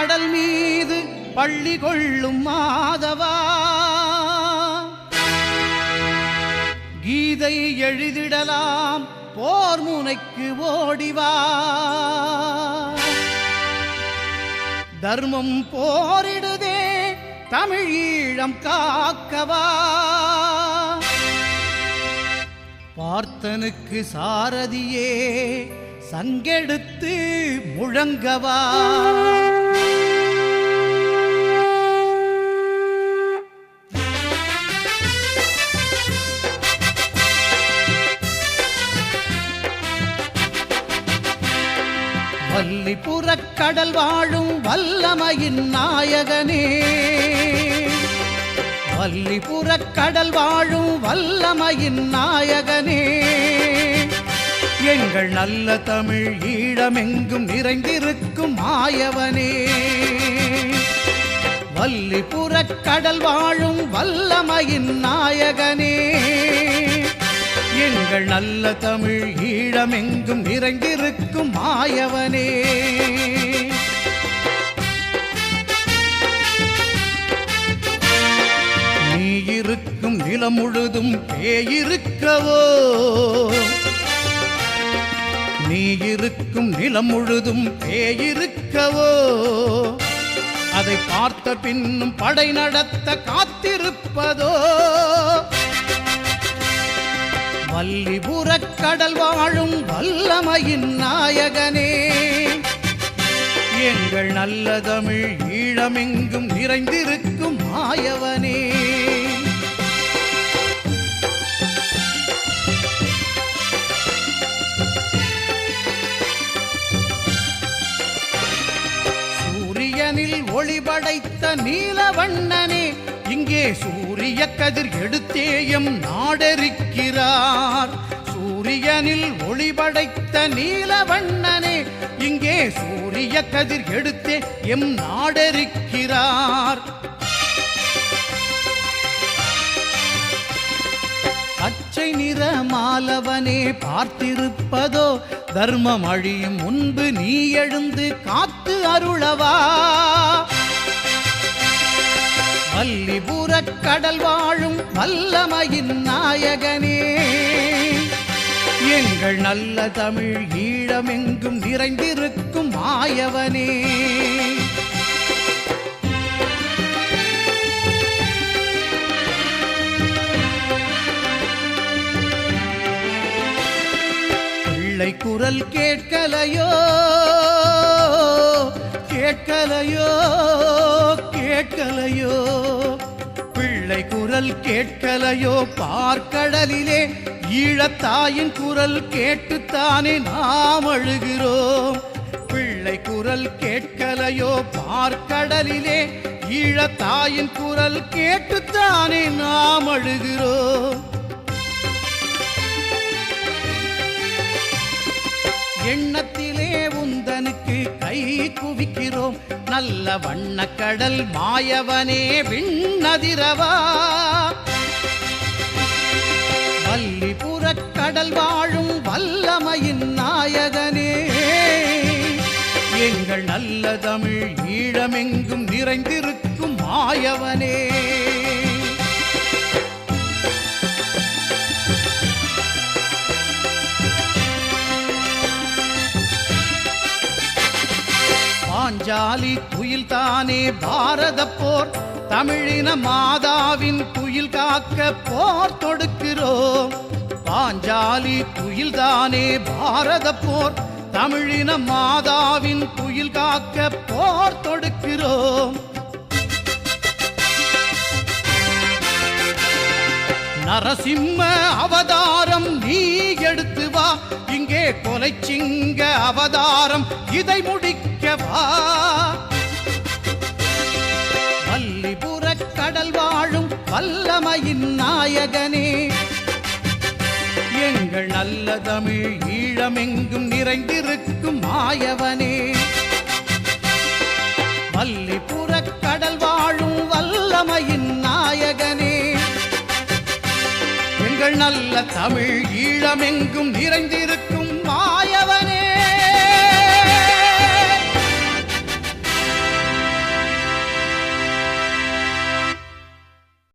கடல் மீது பள்ளி கொள்ளும் மாதவா, கீதை எழுதிடலாம் போர் முனைக்கு ஓடிவா, தர்மம் போரிடுதே தமிழீழம் காக்கவா, பார்த்தனுக்கு சாரதியே சங்கெடுத்து முழங்கவா. வல்லிபுறக் கடல் வாழும் வல்லமையின் நாயகனே, வல்லிபுறக் கடல் வாழும் வல்லமையின் நாயகனே, எங்கள் நல்ல தமிழ் ஈழமெங்கும் நிறைந்திருக்கும் மாயவனே. வல்லிபுறக் கடல் வாழும் வல்லமையின் நாயகனே, எங்கள் நல்ல தமிழ் ஈழமெங்கும் நிறைந்திருக்கும் மாயவனே. நீ இருக்கும் நிலம் முழுதும் பேயிருக்கவோ, நீ இருக்கும் நிலம் முழுதும் பேயிருக்கவோ, அதை பார்த்த பின்னும் படை நடத்த காத்திருப்பதோ. வல்லிபுறக் கடல் வாழும் வல்லமையின் நாயகனே, எங்கள் நல்ல தமிழ் ஈழமெங்கும் நிறைந்திருக்கும் மாயவனே. சூரியனில் ஒளி படைத்த நீலவண்ணனே, இங்கே சூரிய கதிர் எடுத்தேயம் நாடெரிக்கிறார். சூரியனில் ஒளி படைத்த நீலவண்ணனே, இங்கே சூரிய கதிர் எடுத்தே எம் நாடெரிக்கிறார். பச்சை நிற மாலவனே பார்த்திருப்பதோ, தர்மம் அழியும் முன்பு நீ எழுந்து காத்து அருளவா. வல்லிபுறக் கடல் வாழும் வல்லமையின் நாயகனே, எங்கள் நல்ல தமிழ் ஈழமெங்கும் நிறைந்திருக்கும் மாயவனே. பிள்ளை குரல் கேட்கலையோ, கேட்கலையோ, கேட்கலையோ, பிள்ளை குரல் கேட்கலையோ, பார்க்கடலிலே ஈழத்தாயின் குரல் கேட்டுத்தானே நாம் அழுகிறோம். பிள்ளை குரல் கேட்கலையோ, பார்க்கடலிலே ஈழத்தாயின் குரல் கேட்டுத்தானே நாம் அழுகிறோம். எண்ணத்திலே உந்தனுக்கு கை குவிக்கிறோம், நல்ல வண்ணக்கடல் மாயவனே விண்ணதிரவா. வல்லிபுறக் கடல் வாழும் வல்லமையின் நாயகனே, எங்கள் நல்ல தமிழ் ஈழமெங்கும் நிறைந்திருக்கும் மாயவனே. பாஞ்சாலி துயில் தானே பாரத போர், தமிழின மாதாவின் துயில் காக்க போர் தொடுக்கிறோம். பாஞ்சாலி துயில் தானே பாரத போர், தமிழின மாதாவின் துயில் காக்க போர் தொடுக்கிறோம். நரசிம்ம அவதாரம் நீ எடுத்து வா, இங்கே கொலை சிங்க அவதாரம் இதை முடிக்கவா. வல்லிபுறக் கடல் வாழும் வல்லமையின் நாயகனே, எங்கள் நல்ல தமிழ் ஈழமெங்கும் நிறைந்திருக்கும் மாயவனே. வல்லிபுறக் கடல் வாழும் வல்லமையின் நாயகனே, எங்கள் நல்ல தமிழ் ஈழமெங்கும் நிறைந்திருக்கும்